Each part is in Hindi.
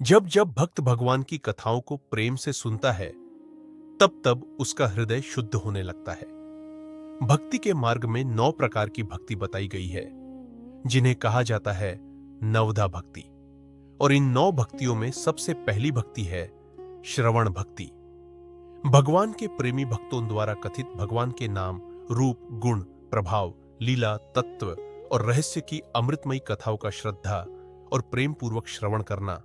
जब जब भक्त भगवान की कथाओं को प्रेम से सुनता है, तब तब उसका हृदय शुद्ध होने लगता है। भक्ति के मार्ग में 9 प्रकार की भक्ति बताई गई है, जिन्हें कहा जाता है नवधा भक्ति। और इन 9 भक्तियों में सबसे पहली भक्ति है श्रवण भक्ति। भगवान के प्रेमी भक्तों द्वारा कथित भगवान के नाम, रूप, गुण, प्रभाव, लीला, तत्व और रहस्य की अमृतमयी कथाओं का श्रद्धा और प्रेम पूर्वक श्रवण करना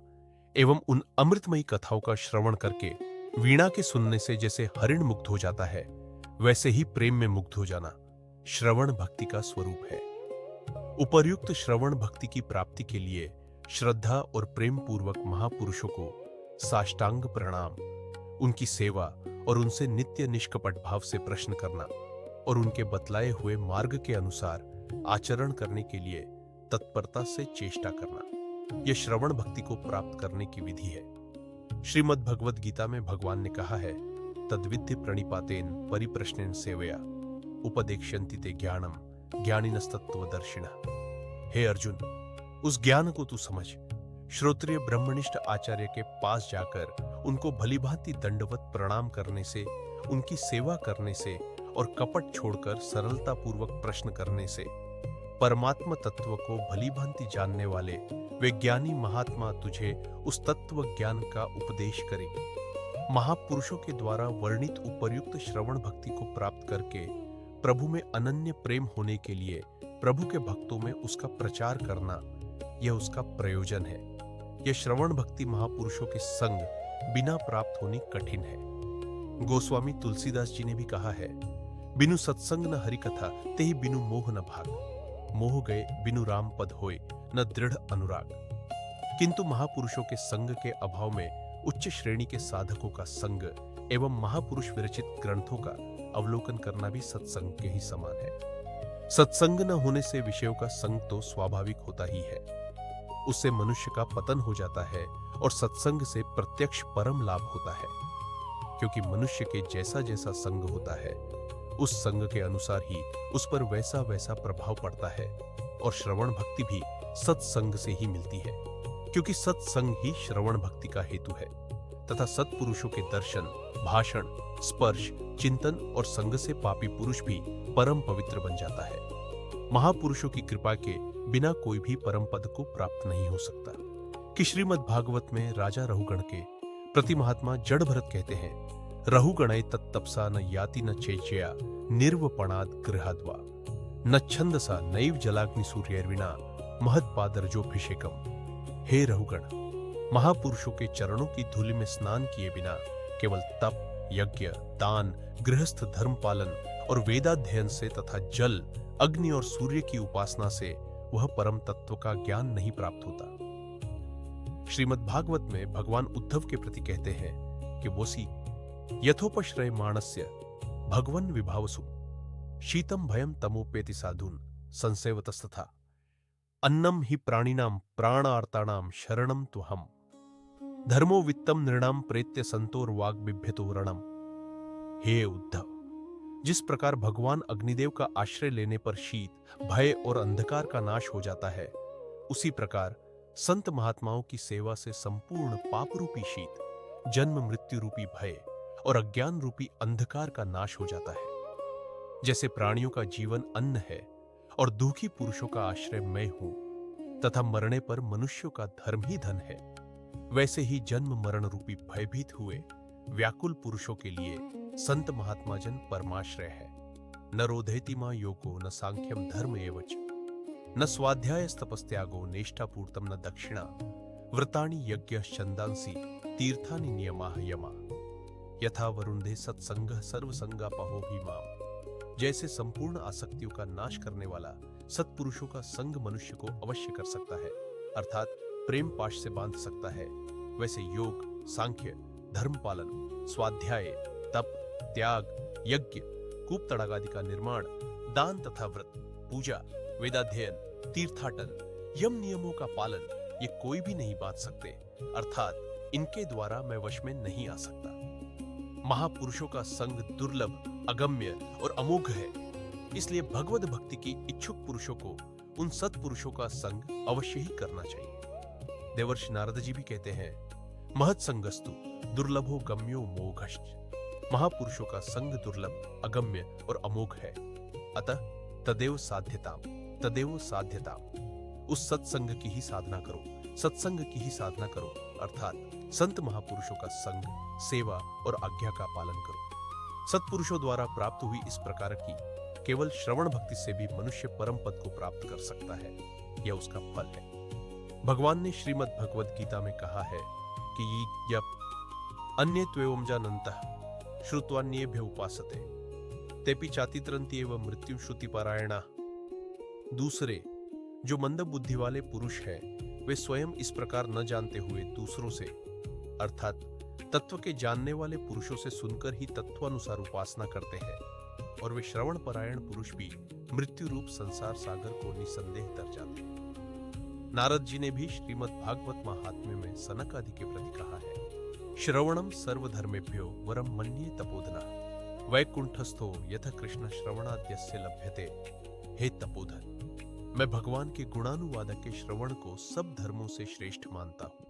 एवं उन अमृतमयी कथाओं का श्रवण करके वीणा के सुनने से जैसे हरिण मुग्ध हो जाता है, वैसे ही प्रेम में मुग्ध हो जाना श्रवण भक्ति का स्वरूप है। उपर्युक्त श्रवण भक्ति की प्राप्ति के लिए श्रद्धा और प्रेम पूर्वक महापुरुषों को साष्टांग प्रणाम, उनकी सेवा और उनसे नित्य निष्कपट भाव से प्रश्न करना और उनके बतलाए हुए मार्ग के अनुसार आचरण करने के लिए तत्परता से चेष्टा करना, यह श्रवण भक्ति को प्राप्त करने की विधि है। श्रीमद् भगवद गीता में भगवान ने कहा है, तद्विद्य प्रणिपातेन परिप्रश्नेन सेवया उपदेक्ष्यन्ति ते ज्ञानम ज्ञानिनस्तत्त्वदर्शिनः। हे अर्जुन, उस ज्ञान को तू समझ। श्रोत्रिय ब्रह्मनिष्ठ आचार्य के पास जाकर उनको भलीभांति दंडवत प्रणाम करने से, उनकी सेवा करने से और कपट छोड़कर सरलता पूर्वक प्रश्न करने से परमात्मा तत्व को भलीभांति जानने वाले वे ज्ञानी महात्मा तुझे उस तत्व ज्ञान का उपदेश करेंगे। महापुरुषों के द्वारा वर्णित उपर्युक्त श्रवण भक्ति को प्राप्त करके प्रभु में अनन्य प्रेम होने के लिए प्रभु के भक्तों में उसका प्रचार करना, यह उसका प्रयोजन है। यह श्रवण भक्ति महापुरुषों के संग बिना प्राप्त होनी कठिन है। गोस्वामी तुलसीदास जी ने भी कहा है, बिनु सत्संग न हरि कथा तेहि बिनु मोह न भाग, मोह गए बिनु राम पद होय न दृढ़ अनुराग। किंतु महापुरुषों के संग के अभाव में उच्च श्रेणी के साधकों का संग एवं महापुरुष विरचित ग्रंथों का अवलोकन करना भी सत्संग के ही समान है। सत्संग न होने से विषयों का संग तो स्वाभाविक होता ही है, उससे मनुष्य का पतन हो जाता है और सत्संग से प्रत्यक्ष परम लाभ होता है। क्योंकि मनुष्य के जैसा जैसा संग होता है, उस संग के अनुसार ही उस पर वैसा वैसा प्रभाव पड़ता है। और श्रवण भक्ति भी सत्संग से ही मिलती है, क्योंकि सत्संग ही श्रवण भक्ति का हेतु है तथा सत्पुरुषों के दर्शन, भाषण, स्पर्श, चिंतन और संग से पापी पुरुष भी परम पवित्र बन जाता है। महापुरुषों की कृपा के बिना कोई भी परम पद को प्राप्त नहीं हो सकता। कि श्रीमद् भागवत में राजा रहुगण के प्रति महात्मा जड़ भरत कहते हैं, रहुगणै तत्तपसा न याति न चेचया निर्वपणाद गृहाद्वा न छंदसा नैव जलाग्नि सूर्यर्विना महत्पादरजोभिषेकम। हे रहुगण, महापुरुषों के चरणों की धूलि में स्नान किए बिना केवल तप, यज्ञ, दान, गृहस्थ धर्म पालन और वेदाध्ययन से तथा जल, अग्नि और सूर्य की उपासना से वह परम तत्व का ज्ञान नहीं प्राप्त होता। श्रीमद् भागवत में भगवान उद्धव के प्रति कहते हैं कि वोसी यथोपश्रय माणस्य भगवन विभावसु शीतम भयम तमोपेति साधुन संसेवतस्तथा अन्नम ही प्राणिनाम प्राणार्ताणाम शरणम त्वहम धर्मो वित्तम नृणाम प्रेत्य संतोर वाग बिभ्यतो रणम। हे उद्धव, जिस प्रकार भगवान अग्निदेव का आश्रय लेने पर शीत, भय और अंधकार का नाश हो जाता है, उसी प्रकार संत महात्माओं की सेवा से संपूर्ण पाप रूपी शीत, जन्म मृत्यु रूपी भय और अज्ञान रूपी अंधकार का नाश हो जाता है। जैसे प्राणियों का जीवन अन्न है और दुखी पुरुषों का आश्रय मैं हूं तथा मरने पर मनुष्यों का धर्म ही धन है, वैसे ही जन्म मरण रूपी भयभीत हुए व्याकुल पुरुषों के लिए संत महात्मा जन परमाश्रय है। न रोधेति मा योगो न सांख्यम धर्म एवच न स्वाध्याय तपस्त्यागो नेष्ठापूर्तम न दक्षिणा व्रतानि यज्ञ छंदांसी तीर्थानि नियमाः यमा यथा वरुंधे सत्संग सर्वसंगापहो भीमाम। जैसे संपूर्ण आसक्तियों का नाश करने वाला सत्पुरुषों का संग मनुष्य को अवश्य कर सकता है, अर्थात प्रेम पाश से बांध सकता है, वैसे योग, सांख्य, धर्म पालन, स्वाध्याय, तप, त्याग, यज्ञ, कूप तड़ाग आदि का निर्माण, दान तथा व्रत, पूजा, वेदाध्ययन, तीर्थाटन, यम नियमों का पालन ये कोई भी नहीं बांध सकते, अर्थात इनके द्वारा मैं वश में नहीं आ सकता। महापुरुषों का संग दुर्लभ, अगम्य और अमोघ है, इसलिए भगवद भक्ति की इच्छुक पुरुषों को उन सत्पुरुषों का संग अवश्य ही करना चाहिए। देवर्षि नारद जी भी कहते हैं, महत संगस्तु दुर्लभो गम्यो मोघश्च। महापुरुषों का संग दुर्लभ, अगम्य और अमोघ है। अतः तदेव साध्यताम, उस सत्संग की ही साधना करो, सत्संग की ही साधना करो, अर्थात संत महापुरुषों का संग, सेवा और आज्ञा का पालन करो। सत्पुरुषों द्वारा प्राप्त हुई इस प्रकार की केवल श्रवण भक्ति से भी मनुष्य परम पद को प्राप्त कर सकता है। यह उसका फल है। भगवान ने श्रीमद् भगवद गीता में कहा है कि यप अन्यत्वेवं जानन्तः श्रुत्वान्येभ्य उपासते तेपि चातितरन्ति एव मृत्यु श्रुति पारायणा। दूसरे जो मंद बुद्धि वाले पुरुष हैं, वे स्वयं इस प्रकार न जानते हुए दूसरों से अर्थात तत्व के जानने वाले पुरुषों से सुनकर ही तत्वानुसार उपासना करते हैं, और वे श्रवण परायण पुरुष भी मृत्यु रूप संसार सागर को निसंदेह तर जाते हैं। नारद जी ने भी श्रीमद् भागवत महात्म्य में सनक आदि के प्रति कहा है, श्रवणम सर्वधर्मेभ्यो वरम मन्ये तपोधना वैकुंठस्थो यथ कृष्ण श्रवणाद्यस्य लभ्यते। हे तपोधन, मैं भगवान के गुणानुवादक के श्रवण को सब धर्मों से श्रेष्ठ मानता हूँ,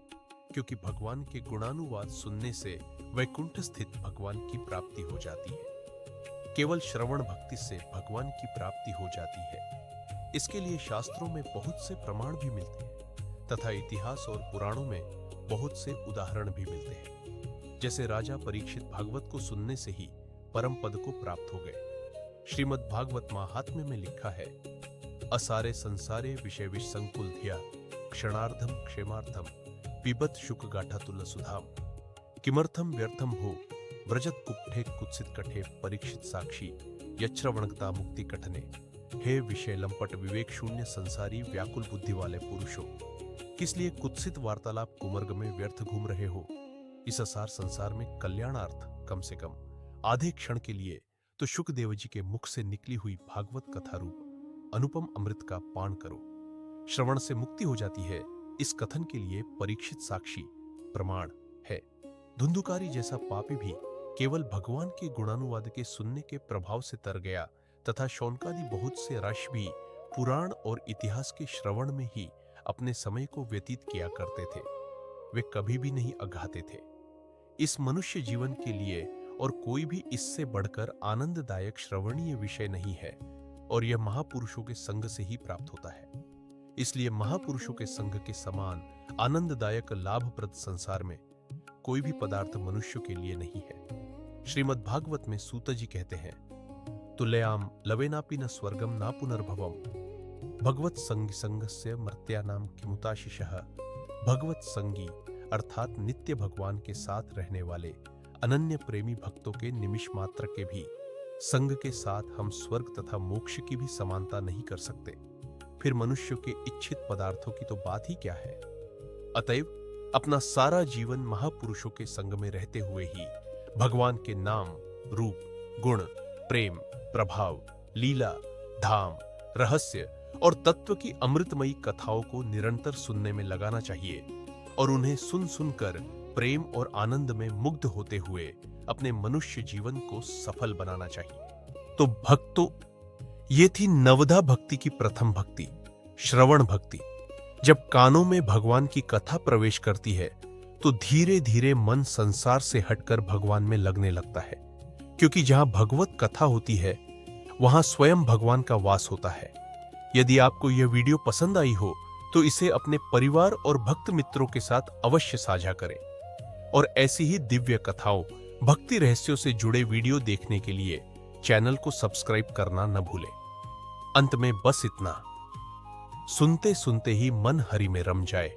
क्योंकि भगवान के गुणानुवाद सुनने से वैकुंठ स्थित भगवान की प्राप्ति हो जाती है। केवल श्रवण भक्ति से भगवान की प्राप्ति हो जाती है। इसके लिए शास्त्रों में बहुत से प्रमाण भी मिलते हैं तथा इतिहास और पुराणों में बहुत से उदाहरण भी मिलते हैं। जैसे राजा परीक्षित भागवत को सुनने से ही परम पद को प्राप्त हो गए। श्रीमद् भागवत महात्म्य में लिखा है, असारे संसारे विषय विसंकुल धिया क्षणार्धम क्षेमार्थम पिबत शुक गाठा तुल सुधाम किमर्थम व्यर्थम हो व्रजत कुप्ठे कुत्सित कठे परीक्षित साक्षी यच्छ्रवणकता मुक्ति कठने। हे विषय लंपट विवेक शून्य संसारी व्याकुल बुद्धि वाले पुरुषों, किस लिए कुत्सित वार्तालाप कुमर्ग में व्यर्थ घूम रहे हो। इस असार संसार में कल्याणार्थ कम से कम आधे क्षण के लिए तो शुकदेव जी के मुख से निकली हुई भागवत कथा रूप अनुपम अमृत का पान करो। श्रवण से मुक्ति हो जाती है, इस कथन के लिए परीक्षित साक्षी प्रमाण है। धुंधुकारी जैसा पापी भी केवल भगवान के गुणानुवाद के सुनने के प्रभाव से तर गया तथा शौनकादि बहुत से ऋषि भी पुराण और इतिहास के श्रवण में ही अपने समय को व्यतीत किया करते थे। वे कभी भी नहीं अघाते थे। इस मनुष्य जीवन के लिए और कोई भी इससे बढ़कर आनंददायक श्रवणीय विषय नहीं है, और यह महापुरुषों के संग से ही प्राप्त होता है। इसलिए महापुरुषों के संग के समान आनंददायक लाभप्रद संसार में कोई भी पदार्थ मनुष्य के लिए नहीं है। श्रीमद् भागवत में सूत जी कहते हैं, तुलयाम लवेनापि न स्वर्गम न पुनर्भवम भगवत संगी संगस्य मर्त्यानाम किमुताशिषः। भगवत संगी अर्थात नित्य भगवान के साथ रहने वाले अनन्य प्रेमी भक्तों के निमिष मात्र के भी संग के साथ हम स्वर्ग तथा मोक्ष की भी समानता नहीं कर सकते। फिर मनुष्य के इच्छित पदार्थों की तो बात ही क्या है। अतएव अपना सारा जीवन महापुरुषों के संग में रहते हुए ही भगवान के नाम, रूप, गुण, प्रेम, प्रभाव, लीला, धाम, रहस्य और तत्व की अमृतमयी कथाओं को निरंतर सुनने में लगाना चाहिए और उन्हें सुन सुनकर प्रेम और आनंद में मुग्ध होते हुए अपने मनुष्य जीवन को सफल बनाना चाहिए। तो भक्तों, ये थी नवधा भक्ति की प्रथम भक्ति, श्रवण भक्ति। जब कानों में भगवान की कथा प्रवेश करती है तो धीरे धीरे मन संसार से हटकर भगवान में लगने लगता है, क्योंकि जहां भगवत कथा होती है वहां स्वयं भगवान का वास होता है। यदि आपको यह वीडियो पसंद आई हो तो इसे अपने परिवार और भक्त मित्रों के साथ अवश्य साझा करें, और ऐसी ही दिव्य कथाओं, भक्ति रहस्यों से जुड़े वीडियो देखने के लिए चैनल को सब्सक्राइब करना न भूलें। अंत में बस इतना, सुनते सुनते ही मन हरि में रम जाए,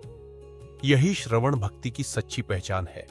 यही श्रवण भक्ति की सच्ची पहचान है।